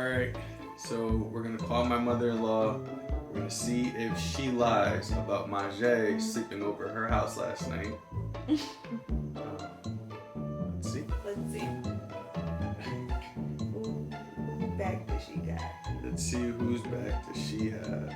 Alright, so we're gonna call my mother-in-law. We're gonna see if she lies about Majay sleeping over her house last night. Let's see. Who back does she got? Let's see whose back does she have.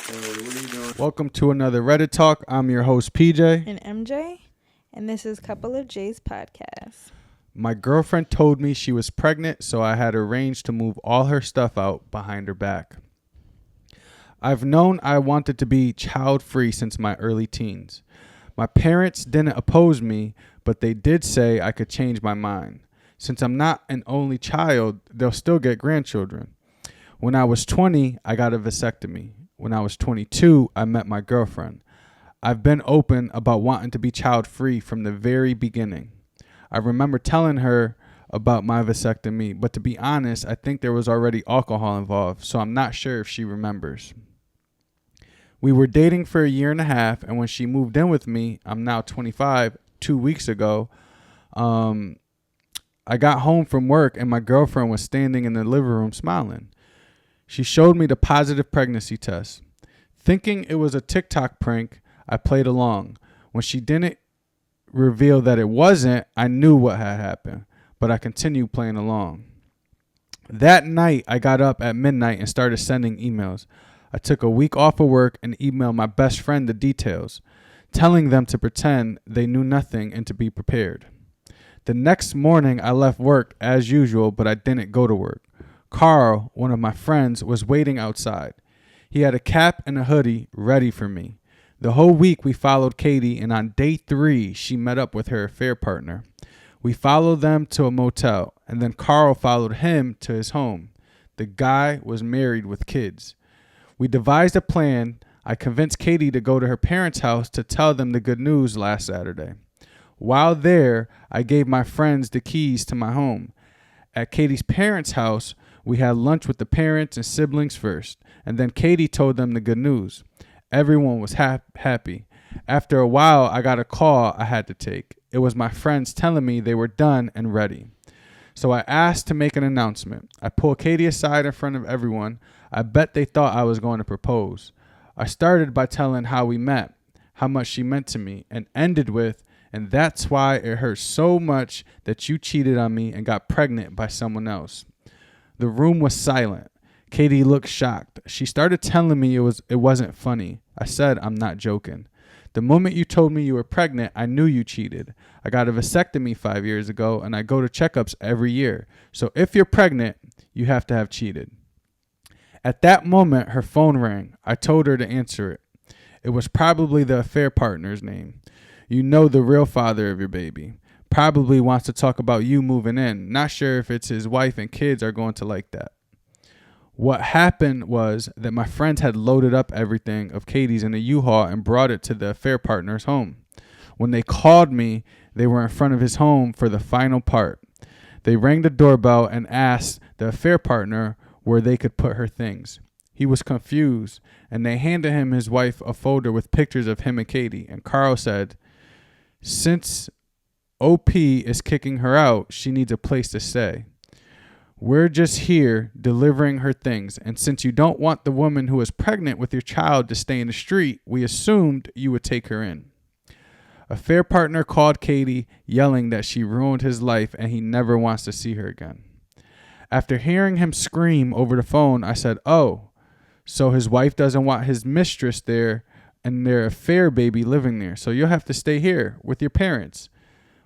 What are you doing? Welcome to another Reddit Talk. I'm your host, PJ. And MJ. And this is Couple of J's podcast. My girlfriend told me she was pregnant, so I had arranged to move all her stuff out behind her back. I've known I wanted to be child-free since my early teens. My parents didn't oppose me, but they did say I could change my mind. Since I'm not an only child, they'll still get grandchildren. When I was 20, I got a vasectomy. When I was 22, I met my girlfriend. I've been open about wanting to be child-free from the very beginning. I remember telling her about my vasectomy, but to be honest, I think there was already alcohol involved, so I'm not sure if she remembers. We were dating for a year and a half, and when she moved in with me, I'm now 25, 2 weeks ago, I got home from work and my girlfriend was standing in the living room smiling. She showed me the positive pregnancy test. Thinking it was a TikTok prank, I played along. When she didn't reveal that it wasn't, I knew what had happened, but I continued playing along. That night, I got up at midnight and started sending emails. I took a week off of work and emailed my best friend the details, telling them to pretend they knew nothing and to be prepared. The next morning, I left work as usual, but I didn't go to work. Carl, one of my friends, was waiting outside. He had a cap and a hoodie ready for me. The whole week we followed Katie, and on day 3, she met up with her affair partner. We followed them to a motel, and then Carl followed him to his home. The guy was married with kids. We devised a plan. I convinced Katie to go to her parents' house to tell them the good news last Saturday. While there, I gave my friends the keys to my home. At Katie's parents' house, we had lunch with the parents and siblings first, and then Katie told them the good news. Everyone was happy. After a while, I got a call I had to take. It was my friends telling me they were done and ready. So I asked to make an announcement. I pulled Katie aside in front of everyone. I bet they thought I was going to propose. I started by telling how we met, how much she meant to me, and ended with, and that's why it hurts so much that you cheated on me and got pregnant by someone else. The room was silent. Katie looked shocked. She started telling me it wasn't funny. I said, I'm not joking. The moment you told me you were pregnant, I knew you cheated. I got a vasectomy 5 years ago, and I go to checkups every year. So if you're pregnant, you have to have cheated. At that moment, her phone rang. I told her to answer it. It was probably the affair partner's name. You know, the real father of your baby. Probably wants to talk about you moving in. Not sure if it's his wife and kids are going to like that. What happened was that my friends had loaded up everything of Katie's in a U-Haul and brought it to the affair partner's home. When they called me, they were in front of his home for the final part. They rang the doorbell and asked the affair partner where they could put her things. He was confused, and they handed him his wife a folder with pictures of him and Katie. And Carl said, since OP is kicking her out, she needs a place to stay. We're just here delivering her things, and since you don't want the woman who is pregnant with your child to stay in the street, we assumed you would take her in. Affair partner called Katie, yelling that she ruined his life and he never wants to see her again. After hearing him scream over the phone, I said, oh, so his wife doesn't want his mistress there and their affair baby living there, so you'll have to stay here with your parents.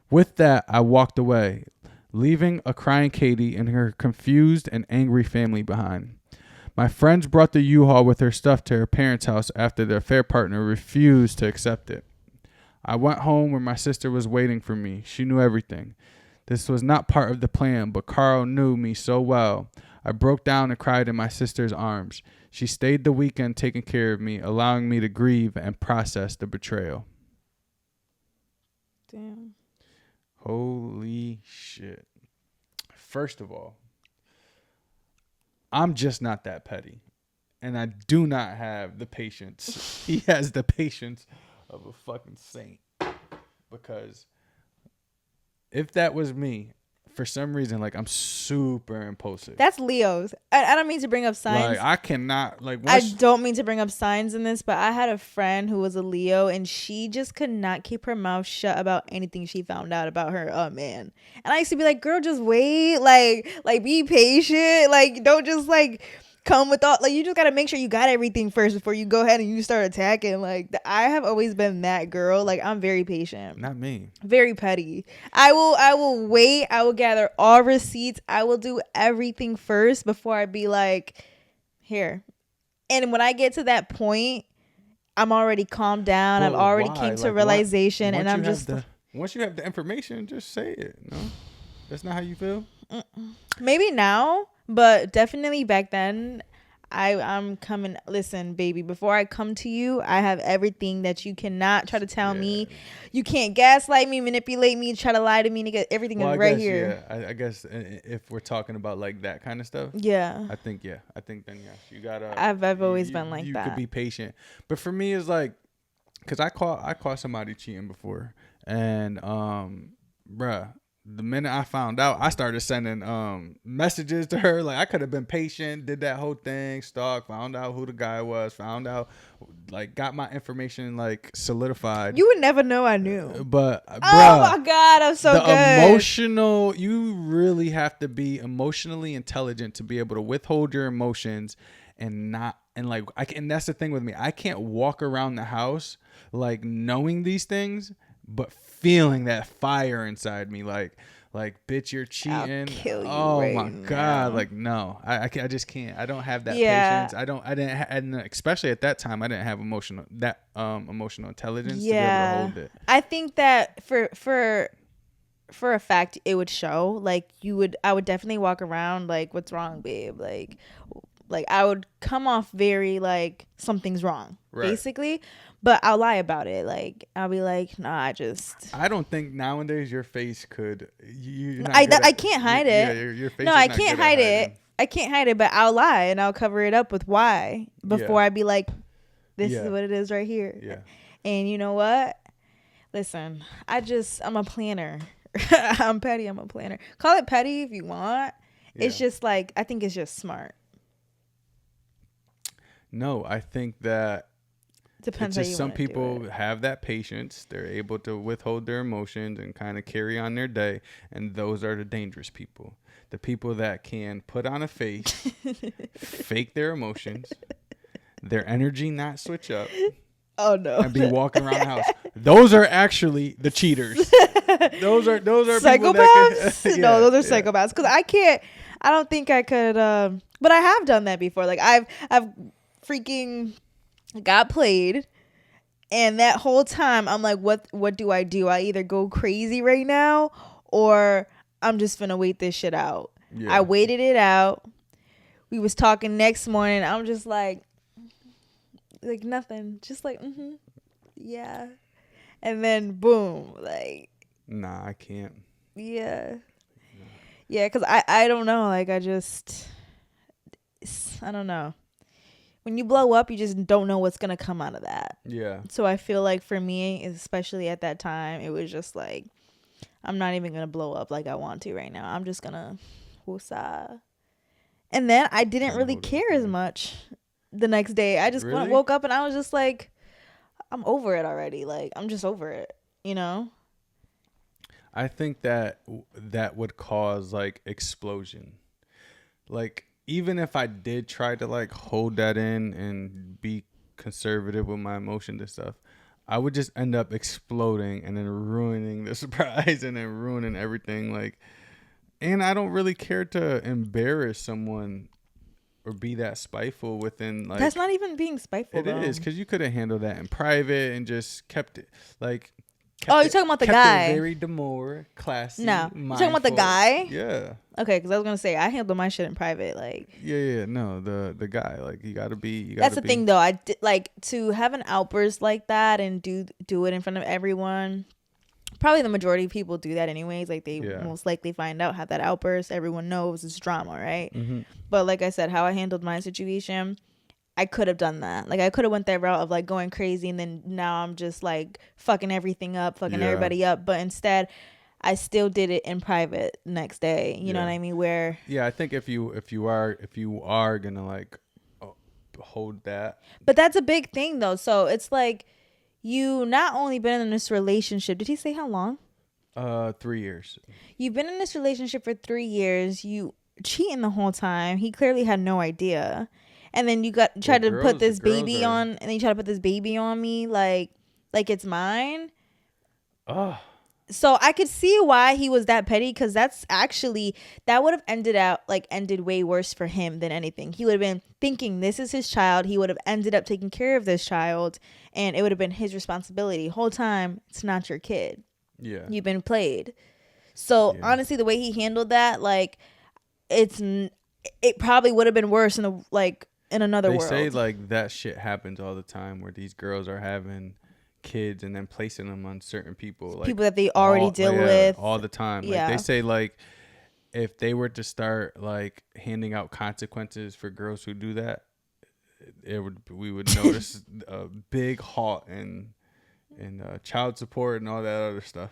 With that, I walked away, leaving a crying Katie and her confused and angry family behind. My friends brought the U-Haul with her stuff to her parents' house after their affair partner refused to accept it. I went home where my sister was waiting for me. She knew everything. This was not part of the plan, but Carl knew me so well. I broke down and cried in my sister's arms. She stayed the weekend taking care of me, allowing me to grieve and process the betrayal. Damn. Holy shit. first of all, I'm just not that petty. And I do not have the patience. He has the patience of a fucking saint. Because if that was me, for some reason, like, I'm super impulsive. That's Leo's. I don't mean to bring up signs. Like, I cannot, like, I don't mean to bring up signs in this, but I had a friend who was a Leo, and she just could not keep her mouth shut about anything she found out about her man. And I used to be like, girl, just wait. Like be patient. Like, don't just, like, come with all, like, you just gotta make sure you got everything first before you go ahead and you start attacking. Like, I have always been that girl. Like, I'm very patient. Not me. Very petty. I will wait. I will gather all receipts. I will do everything first before I be like, here. And when I get to that point, I'm already calmed down. I've already came to a realization, and I'm just once you have the information, just say it. No, that's not how you feel. Maybe now, but definitely back then, I'm coming. Listen, baby, before I come to you, I have everything that you cannot try to tell me. You can't gaslight me, manipulate me, try to lie to me. Nigga, everything is right here. Yeah, I guess if we're talking about like that kind of stuff, I think then yes, you gotta. I've always been like that. You could be patient, but for me, it's like, cause I caught somebody cheating before, and bruh. The minute I found out, I started sending messages to her. Like, I could have been patient, did that whole thing, stalked, found out who the guy was, found out, like, got my information, like, solidified. You would never know I knew. But, oh my God, I'm so good. You really have to be emotionally intelligent to be able to withhold your emotions and that's the thing with me. I can't walk around the house, like, knowing these things, but feeling that fire inside me, like bitch, you're cheating. I'll kill you my God, like, no, I just can't. I don't have that patience. And especially at that time, I didn't have emotional intelligence to be able to hold it. I think that for a fact, it would show. Like, I would definitely walk around like, what's wrong, babe? Like I would come off very like something's wrong, basically. But I'll lie about it. Like, I'll be like, nah, I don't think nowadays your face could. I can't hide it. Yeah, your face. No, I can't hide it. I can't hide it, but I'll lie and I'll cover it up with why before I be like, this is what it is right here. Yeah. And you know what? Listen, I'm a planner. I'm petty. I'm a planner. Call it petty if you want. Yeah. It's just like, I think it's just smart. No, I think that depends. It's just some people have that patience. They're able to withhold their emotions and kind of carry on their day. And those are the dangerous people. The people that can put on a face, fake their emotions, their energy not switch up. Oh no! And be walking around the house. Those are actually the cheaters. Those are psychopaths. No, those are psychopaths. Because I don't think I could. But I have done that before. Like, I've freaking got played, and that whole time I'm like, what do? I either go crazy right now, or I'm just gonna wait this shit out. Yeah. I waited it out. We was talking next morning. I'm just like nothing, just like yeah, and then boom, like, nah, I can't. Yeah, because I don't know, like, I don't know. When you blow up, you just don't know what's gonna come out of that. Yeah. So I feel like for me, especially at that time, it was just like, I'm not even gonna blow up like I want to right now. I'm just gonna woosah. And then I didn't really care as much the next day. I just woke up and I was just like, I'm over it already. Like, I'm just over it, you know? I think that would cause, like, explosion. Like, even if I did try to, like, hold that in and be conservative with my emotions and stuff, I would just end up exploding and then ruining the surprise and then ruining everything. Like, and I don't really care to embarrass someone or be that spiteful within, like... That's not even being spiteful, It is, because you could have handled that in private and just kept it, like... You're talking about the guy. It very demure, classy, no, mindful. You're talking about the guy? Yeah. Okay, because I was going to say, I handle my shit in private, like... Yeah, no, the guy, like, you gotta be... That's the thing, though. I did, like, to have an outburst like that and do it in front of everyone, probably the majority of people do that anyways. Like they most likely find out, have that outburst. Everyone knows it's drama, right? Mm-hmm. But like I said, how I handled my situation, I could have done that. Like I could have went that route of like going crazy, and then now I'm just like fucking everything up, fucking everybody up. But instead, I still did it in private next day. You know what I mean? Where I think if you are gonna like hold that, but that's a big thing though. So it's like you not only been in this relationship. Did he say how long? 3 years. You've been in this relationship for 3 years. You cheating the whole time. He clearly had no idea. And then you tried to put this baby on, and then you try to put this baby on me like it's mine. Oh. So I could see why he was that petty, because that would have ended way worse for him than anything. He would have been thinking this is his child. He would have ended up taking care of this child, and it would have been his responsibility. Whole time, it's not your kid. Yeah. You've been played. So honestly, the way he handled that, like, it probably would have been worse in another world. They say like that shit happens all the time, where these girls are having kids and then placing them on certain people, like people that they already deal with all the time. Like they say, like if they were to start like handing out consequences for girls who do that, we would notice a big halt in child support and all that other stuff.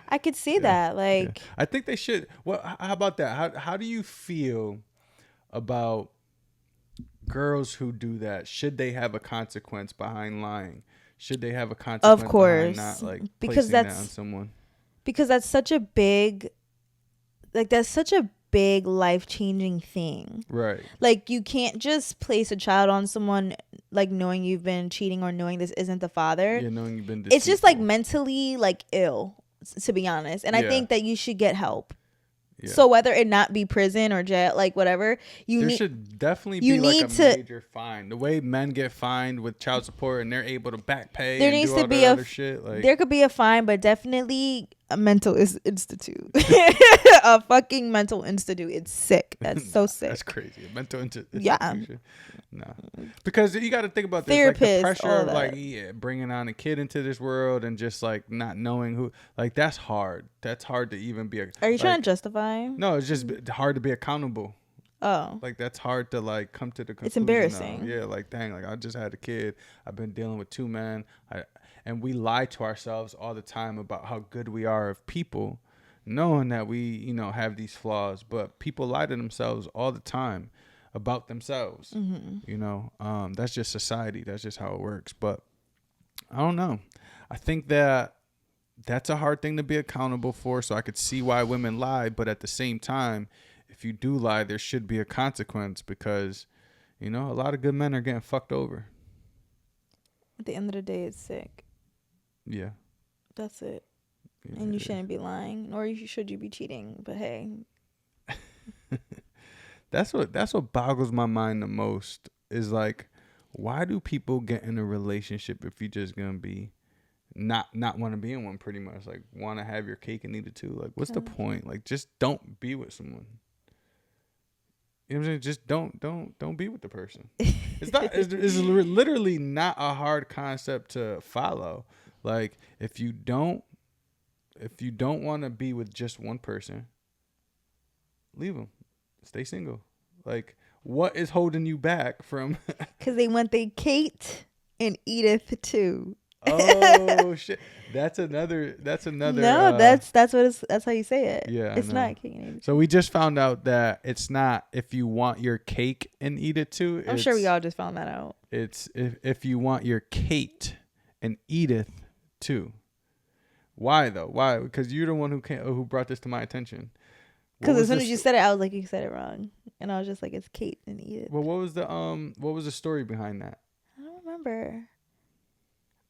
I could see that. Like I think they should. Well, how about that? How do you feel about girls who do that? Should they have a consequence behind lying? Should they have a consequence? Of course, behind not like because placing that on someone. Because that's such a big, life-changing thing. Right. Like you can't just place a child on someone like knowing you've been cheating or knowing this isn't the father. Yeah, knowing you've been deceitful. It's just like mentally like ill, to be honest. And I think that you should get help. Yeah. So whether it not be prison or jail, like whatever, there should definitely be like a major fine. The way men get fined with child support and they're able to back pay. There needs to be other shit. Like, there could be a fine, but definitely a mental institute. A fucking mental institute. It's sick. That's so sick. That's crazy. A mental institute. Yeah. No, because you got to think about this. Therapist, like the pressure of like bringing on a kid into this world and just like not knowing who. Like that's hard. That's hard to even be. Are you trying to justify? No, it's just hard to be accountable. Oh, like that's hard to like come to the conclusion. It's embarrassing. Yeah, like dang, like I just had a kid. I've been dealing with 2 men. And we lie to ourselves all the time about how good we are of people, knowing that we have these flaws. But people lie to themselves all the time about themselves. Mm-hmm. That's just society. That's just how it works. But I don't know. I think that's a hard thing to be accountable for. So I could see why women lie. But at the same time, if you do lie, there should be a consequence because, a lot of good men are getting fucked over. At the end of the day, it's sick. Yeah. That's it. Yeah, and you shouldn't be lying, nor should you be cheating. But hey. That's what boggles my mind the most is like, why do people get in a relationship if you're just gonna be not want to be in one, pretty much like want to have your cake and eat it too? Like, what's the point? Like, just don't be with someone. You know what I'm saying? Just don't be with the person. It's literally not a hard concept to follow. Like, if you don't want to be with just one person, leave them. Stay single. Like, what is holding you back from? Because they want they Kate and Edith too. Oh shit! That's another. No, that's how you say it. Yeah, it's not Kate and Edith. So we just found out that it's not if you want your cake and eat it too. I'm sure we all just found that out. It's if you want your Kate and Edith too. Why though? Why? Because you're the one who brought this to my attention. Because as soon as you said it, I was like, you said it wrong, and I was just like, it's Kate and Edith. Well, what was the story behind that? I don't remember.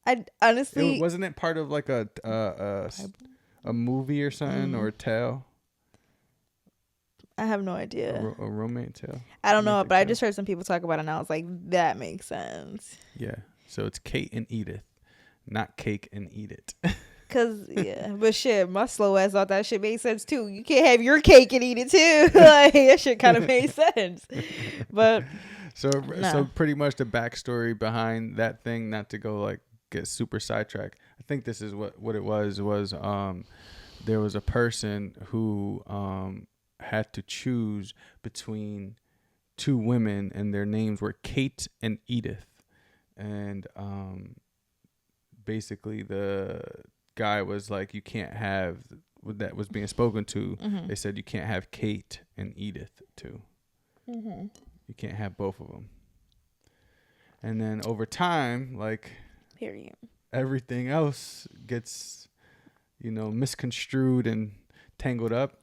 I honestly wasn't it part of like a movie or something or a tale? I have no idea. A romance tale. I don't know, but I just heard some people talk about it, and I was like, that makes sense. Yeah. So it's Kate and Edith, not cake and eat it. Cause but shit, my slow ass thought that shit made sense too. You can't have your cake and eat it too. Like that shit kind of made sense. But so pretty much the backstory behind that thing, not to go like get super sidetracked. I think this is what it was there was a person who had to choose between two women, and their names were Kate and Edith. And basically the guy was like, you can't have, that was being spoken to. They said you can't have Kate and Edith too. You can't have both of them. And then over time, like, period, everything else gets, misconstrued and tangled up.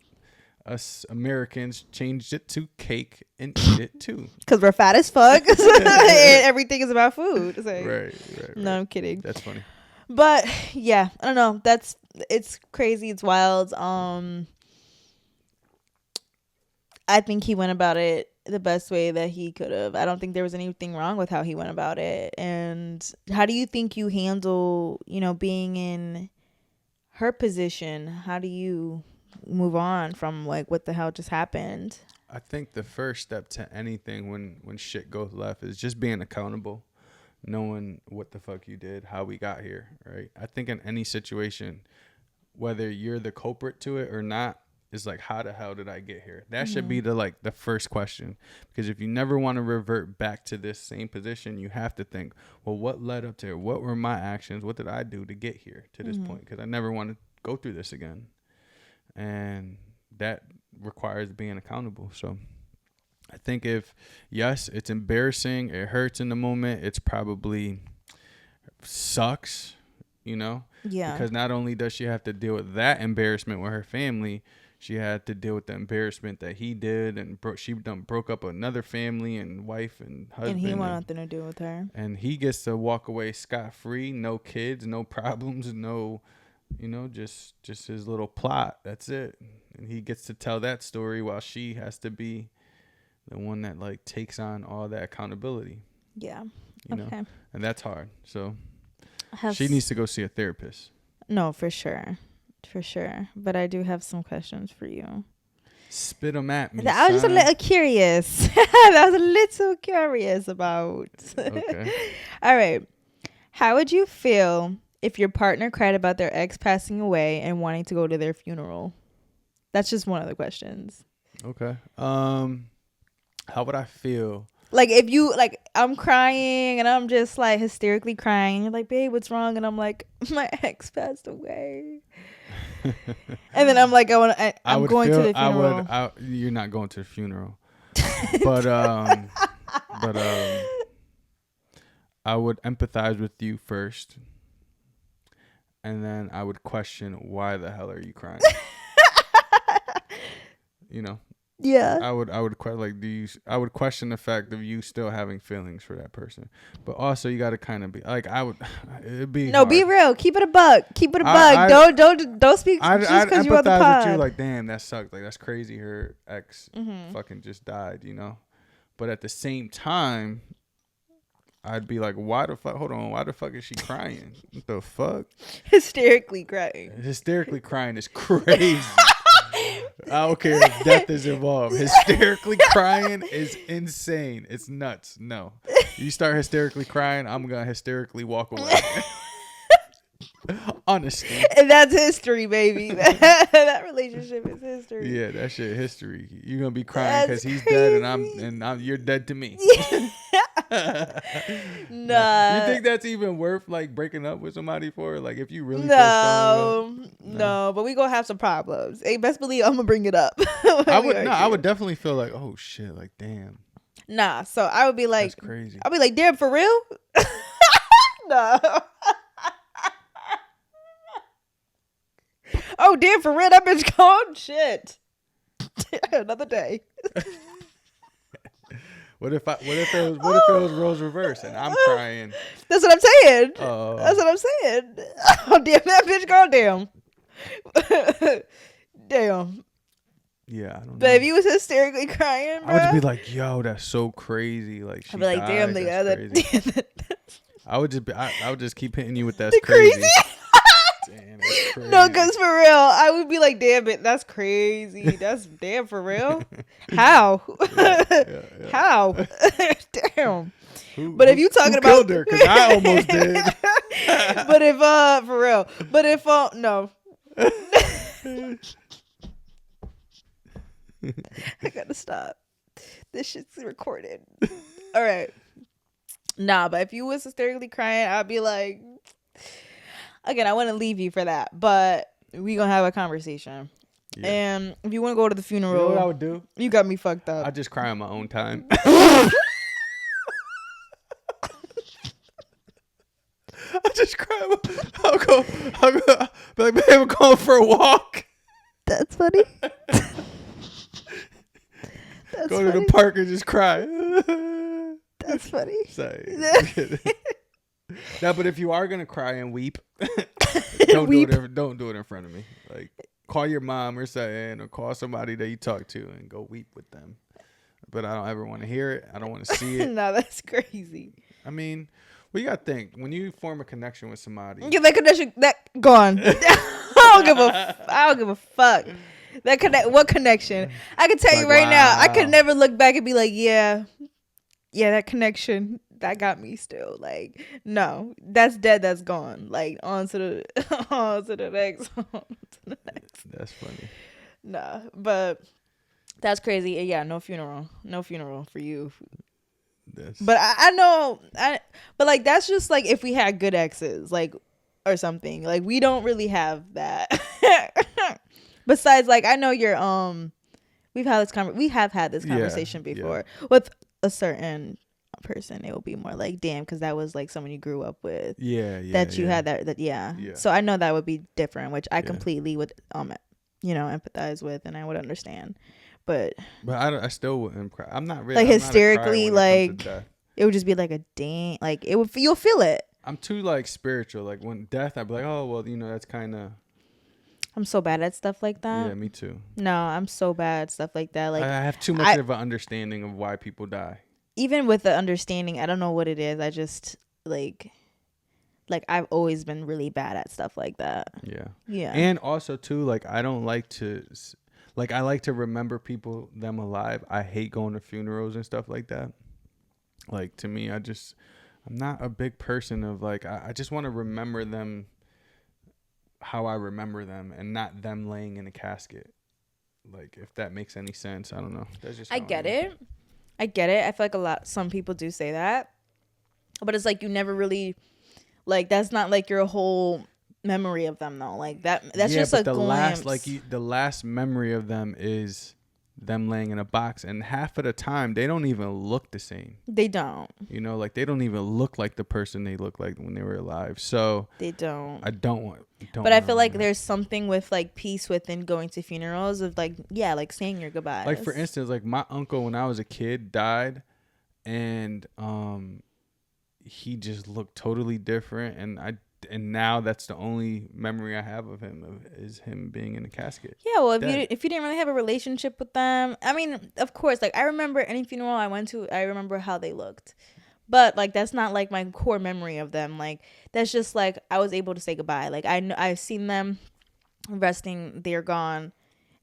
Us Americans changed it to cake and eat it too. Because we're fat as fuck. And everything is about food. So, right. No, I'm kidding. That's funny. But yeah, I don't know. It's crazy. It's wild. I think he went about it the best way that he could have. I don't think there was anything wrong with how he went about it. And how do you think you handle, being in her position? How do you move on from like what the hell just happened? I think the first step to anything when shit goes left is just being accountable, knowing what the fuck you did, how we got here, right? I think in any situation, whether you're the culprit to it or not, is like, how the hell did I get here? That should be the first question. Because if you never want to revert back to this same position, you have to think, well, what led up to it? What were my actions? What did I do to get here to this point? Because I never want to go through this again. And that requires being accountable. So I think yes, it's embarrassing, it hurts in the moment, it's probably sucks, Yeah. Because not only does she have to deal with that embarrassment with her family, she had to deal with the embarrassment that he did, and she broke up another family and wife and husband. And he wanted nothing to do with her. And he gets to walk away scot-free, no kids, no problems, no... just his little plot. That's it. And he gets to tell that story while she has to be the one that like takes on all that accountability. Yeah. Okay. And that's hard. So she needs to go see a therapist. No, for sure. For sure. But I do have some questions for you. Spit them at me. I was just a little curious. I was a little curious about. Okay. All right. How would you feel if your partner cried about their ex passing away and wanting to go to their funeral? That's just one of the questions. Okay. How would I feel? Like if you like, I'm crying and I'm just like hysterically crying. You're like, babe, what's wrong? And I'm like, my ex passed away. And then I'm like, I'm going to the funeral. You're not going to the funeral, but I would empathize with you first. And then I would question, why the hell are you crying? Yeah. I would question the fact of you still having feelings for that person. But also you got to kind of be like, it'd be hard. Be real. Keep it a buck. Keep it a buck. Don't speak just because you're on the pod. I'd empathize with you like, damn, that sucked. Like, that's crazy. Her ex fucking just died, But at the same time, I'd be like, why the fuck? Hold on. Why the fuck is she crying? What the fuck? Hysterically crying. Hysterically crying is crazy. I don't care if death is involved. Hysterically crying is insane. It's nuts. No. You start hysterically crying, I'm going to hysterically walk away. Honestly. And that's history, baby. That relationship is history. Yeah, that shit history. You're going to be crying because he's dead and you're dead to me. Nah. You think that's even worth like breaking up with somebody for? Like if you really No, but we gonna have some problems. Hey, best believe I'm gonna bring it up. I would definitely feel like, oh shit, like damn. Nah, so I would be like, that's crazy. I'll be like, damn, for real? No. Oh damn, for real? That bitch gone? Shit. Another day. What if it was roles reverse and I'm crying? That's what I'm saying. That's what I'm saying. Oh damn, that bitch gone. Damn. Damn. Yeah, I don't know. But if you was hysterically crying, bro, I would just be like, yo, that's so crazy. Like, I'd be like, damn, the other. I would just keep hitting you with that's crazy. Damn, that's crazy. No, because for real, I would be like, damn it, that's crazy. That's damn for real. How? Yeah. How? Damn. But if you talking about her, because I almost did. But if for real. But if no. I gotta stop. This shit's recorded. All right. Nah, but if you was hysterically crying, I'd be like, again, I wouldn't leave you for that, but we gonna have a conversation. Yeah. And if you want to go to the funeral, you know what I would do? You got me fucked up. I just cry on my own time. I just cry. I'll go. Be like, babe, I'm going for a walk. That's funny. That's go funny. To the park and just cry. That's funny. Sorry. No, but if you are gonna cry and weep, don't do it in front of me. Like, call your mom or something, or call somebody that you talk to and go weep with them. But I don't ever want to hear it. I don't want to see it. No, that's crazy. I mean, well, you gotta think when you form a connection with somebody. Yeah, that connection gone. I don't give a fuck. What connection? I can tell you right now. I could never look back and be like, yeah, that connection that got me still. Like, no, that's dead. That's gone. Like, on to the next. That's funny. Nah, but that's crazy. Yeah, no funeral for you. But I know, but like that's just like if we had good exes, like, or something. Like, we don't really have that. Besides, like, I know you're we have had this conversation before with a certain person. It will be more like, damn, because that was like someone you grew up with. That you had that. Yeah. So I know that would be different, which I completely would empathize with, and I would understand. But I still wouldn't cry. I'm not really like hysterically, like it would just be like a dang, like you'll feel it. I'm too like spiritual. Like when death, I'd be like, oh well, that's kind of. I'm so bad at stuff like that. Yeah, me too. No, I'm so bad at stuff like that. Like I have too much of an understanding of why people die. Even with the understanding, I don't know what it is. I just like I've always been really bad at stuff like that. Yeah. Yeah. And also too, like I don't like to. Like, I like to remember them alive. I hate going to funerals and stuff like that. Like, to me, I'm not a big person of, like, I just want to remember them how I remember them and not them laying in a casket. Like, if that makes any sense. I don't know. That's just I get it. I feel like some people do say that. But it's like you never really, like, that's not, like, your whole memory of them though, like that's just a glimpse. The last memory of them is them laying in a box, and half of the time they don't even look the same. They don't. Like they don't even look like the person they looked like when they were alive. So they don't. I don't want. But I feel like there's something with like peace within going to funerals of like like saying your goodbyes. Like for instance, like my uncle when I was a kid died, and he just looked totally different, and now that's the only memory I have of him is him being in a casket. Yeah, well, if you didn't really have a relationship with them, I mean, of course, like I remember any funeral I went to, I remember how they looked, but like that's not like my core memory of them. Like that's just like I was able to say goodbye. Like I've seen them resting, they're gone,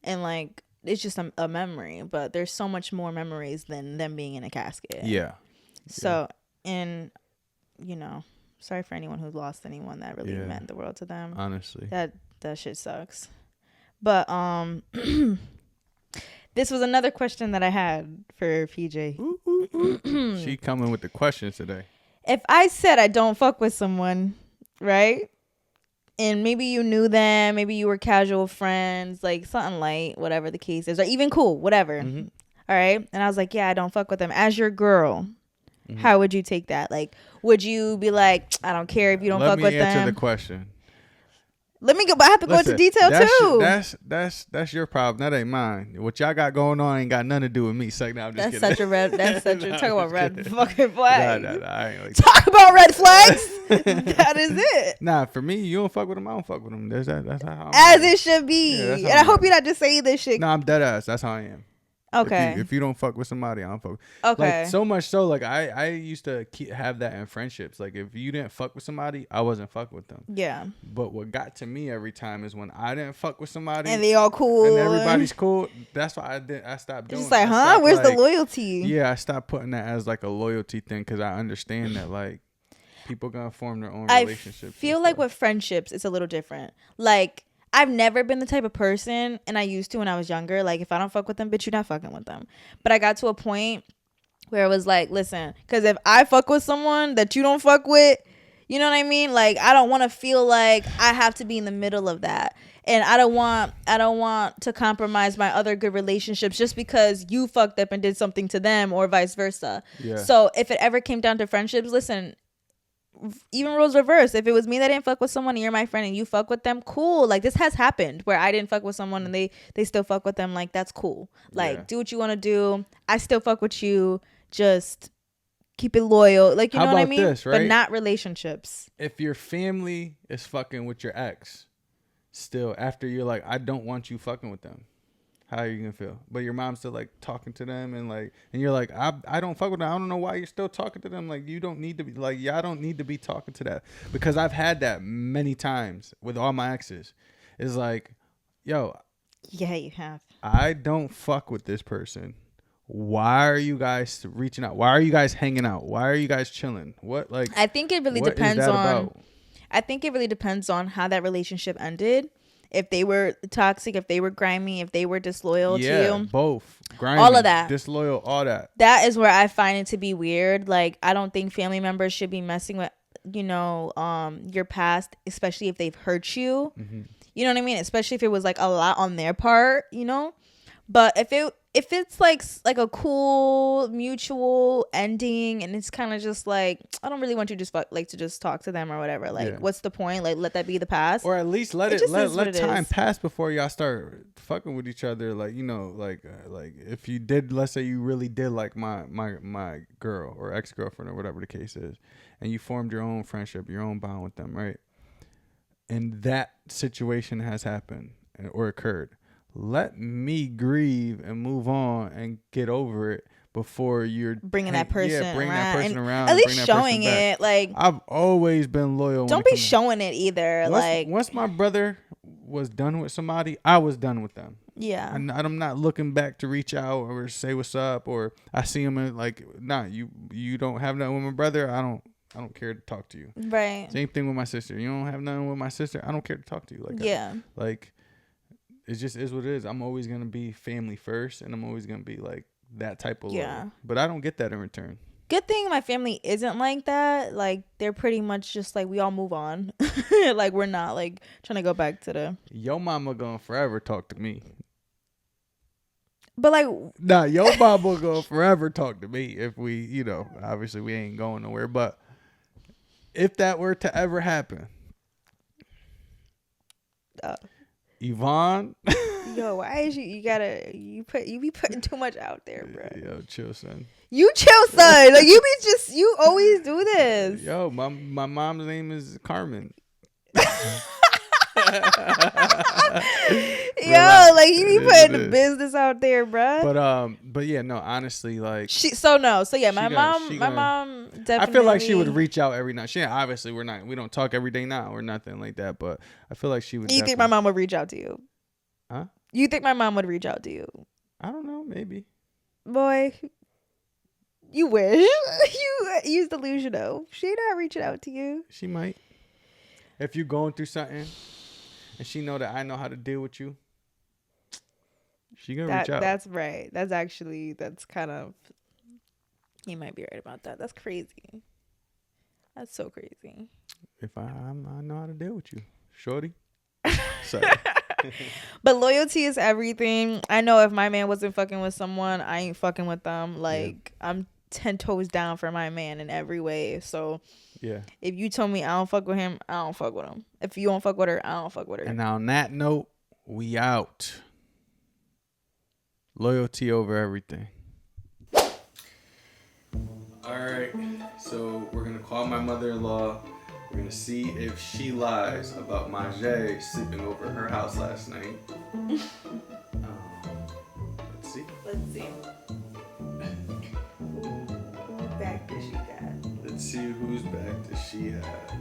and like it's just a memory. But there's so much more memories than them being in a casket. Yeah. So sorry for anyone who lost anyone that really meant the world to them. Honestly. That shit sucks. But this was another question that I had for PJ. She coming with the questions today. If I said I don't fuck with someone, right? And maybe you knew them, maybe you were casual friends, like something light, whatever the case is, or even cool, whatever. Mm-hmm. All right? And I was like, yeah, I don't fuck with them. As your girl, how would you take that? Like, would you be like, I don't care if you don't fuck with them? Let me answer the question. Let me go, but I have to go into detail too. That's your problem. That ain't mine. What y'all got going on ain't got nothing to do with me. So now I'm just that's kidding. Talk about red fucking flags. Nah, I ain't like talk about red flags. That is it. Nah, for me, you don't fuck with them. I don't fuck with them. That's how as it should be. And I hope you're not just saying this shit. Nah, I'm dead ass. That's how I am. Okay. If you don't fuck with somebody, I don't fuck. Okay. Like so much so, like I used to have that in friendships. Like if you didn't fuck with somebody, I wasn't fuck with them. Yeah. But what got to me every time is when I didn't fuck with somebody, and they all cool, and everybody's cool. That's why I stopped doing. It's like, huh? Where's the loyalty? Yeah, I stopped putting that as like a loyalty thing because I understand that like. People gonna form their own I relationships. feel like with friendships, it's a little different. Like, I've never been the type of person, and I used to when I was younger. Like, if I don't fuck with them, bitch, you're not fucking with them. But I got to a point where it was like, listen, because if I fuck with someone that you don't fuck with, you know what I mean? Like, I don't want to feel like I have to be in the middle of that. And I don't want to compromise my other good relationships just because you fucked up and did something to them or vice versa. Yeah. So if it ever came down to friendships, listen, even roles reverse. If it was me that didn't fuck with someone and you're my friend and you fuck with them, cool. Like, this has happened where I didn't fuck with someone and they still fuck with them. Like, that's cool. Like, do what you want to do. I still fuck with you. Just keep it loyal. Like, you know what I mean? This, right? But not relationships. If your family is fucking with your ex, still after you're like, I don't want you fucking with them, how are you gonna feel? But your mom's still like talking to them and you're like, I don't fuck with them. I don't know why you're still talking to them. Like, you don't need to be like, yeah, I don't need to be talking to that, because I've had that many times with all my exes. It's like, yo, yeah, you have. I don't fuck with this person. Why are you guys reaching out? Why are you guys hanging out? Why are you guys chilling? What, like, I think it really depends on. I think it really depends on how that relationship ended. If they were toxic, if they were grimy, if they were disloyal to you. Yeah, both. Grimy, all of that. Disloyal, all that. That is where I find it to be weird. Like, I don't think family members should be messing with, your past, especially if they've hurt you. Mm-hmm. You know what I mean? Especially if it was like a lot on their part, But if it's like a cool mutual ending and it's kind of just like, I don't really want you to just talk to them or whatever. Like, what's the point? Like, let that be the past. Or at least let time pass before y'all start fucking with each other. Like, like if you did, let's say you really did like my girl or ex-girlfriend or whatever the case is, and you formed your own friendship, your own bond with them, right? And that situation has happened or occurred. Let me grieve and move on and get over it before you're bringing that person around. At least showing it. Like, I've always been loyal. Don't be showing it either. Once my brother was done with somebody, I was done with them. Yeah. And I'm not looking back to reach out or say what's up, or I see him and like, nah, you don't have nothing with my brother. I don't care to talk to you. Right. Same thing with my sister. You don't have nothing with my sister. I don't care to talk to you like that. Yeah. Like, it just is what it is. I'm always going to be family first, and I'm always going to be like that type of loyal. But I don't get that in return. Good thing my family isn't like that. Like, they're pretty much just like, we all move on. Like, we're not like trying to go back to the. Your mama gonna forever talk to me. But like, nah, your mama gonna forever talk to me if we, obviously we ain't going nowhere. But if that were to ever happen, Yvonne. Yo, why is you be putting too much out there, bro? Yo, chill, son. You chill, son. Like, you always do this. Yo, my mom's name is Carmen. Yo, like, you be putting the business out there, bro. But yeah, no, honestly, like my mom definitely. I feel like she would reach out every night. Obviously we don't talk every day now or nothing like that, but I feel like she would. You think my mom would reach out to you? Huh? You think my mom would reach out to you? I don't know, maybe. Boy, you wish. You's delusional. She not reaching out to you. She might. If you're going through something and she know that I know how to deal with you, she gonna reach out. That's right. That's kind of, you might be right about that. That's crazy. That's so crazy. If I know how to deal with you, shorty. Sorry. But loyalty is everything. I know if my man wasn't fucking with someone, I ain't fucking with them. Like, I'm 10 toes down for my man in every way. So yeah, if you told me I don't fuck with him, I don't fuck with him. If you don't fuck with her, I don't fuck with her. And on that note, we out. Loyalty over everything. All right, so we're gonna call my mother-in-law. We're gonna see if she lies about Majay sleeping over at her house last night. Let's see. Whose back does she got? Let's see whose back does she have.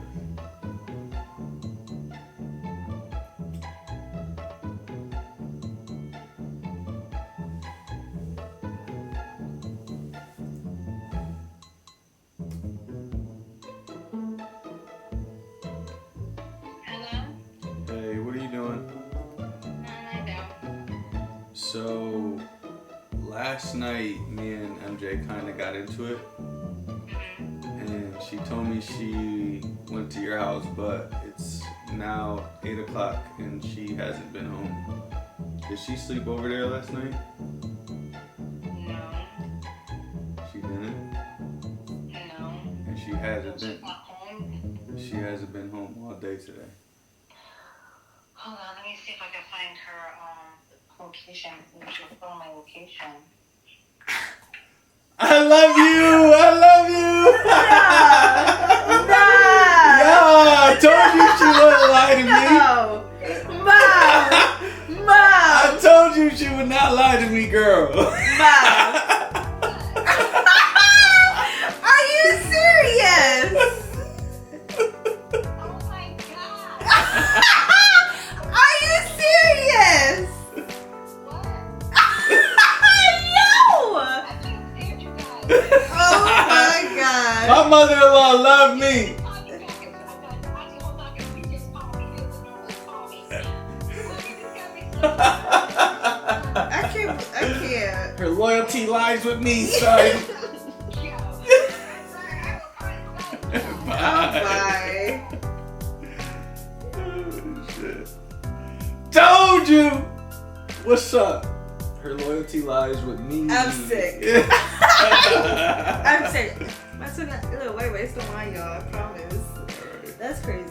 So last night, me and MJ kind of got into it, and she told me she went to your house, but it's now 8 o'clock and she hasn't been home. Did she sleep over there last night? No. She didn't? No. And she hasn't She's been. not home. She hasn't been home all day today. Hold on, let me see if I can find her location. She'll follow my location. I love you. I love you. Yo, I told you she wouldn't lie to me. Mom. I told you she would not lie to me, girl. Mom. Are you serious? Oh my god! Are you serious? What? No! I can't stand you guys. Oh my god. My mother-in-law loved me. I can't. Her loyalty lies with me, son. Bye. Bye. Oh, shit. Told you. What's up? Her loyalty lies with me. I'm sick. I'm sick. My son got a little way wasted on y'all, I promise. Alright. That's crazy.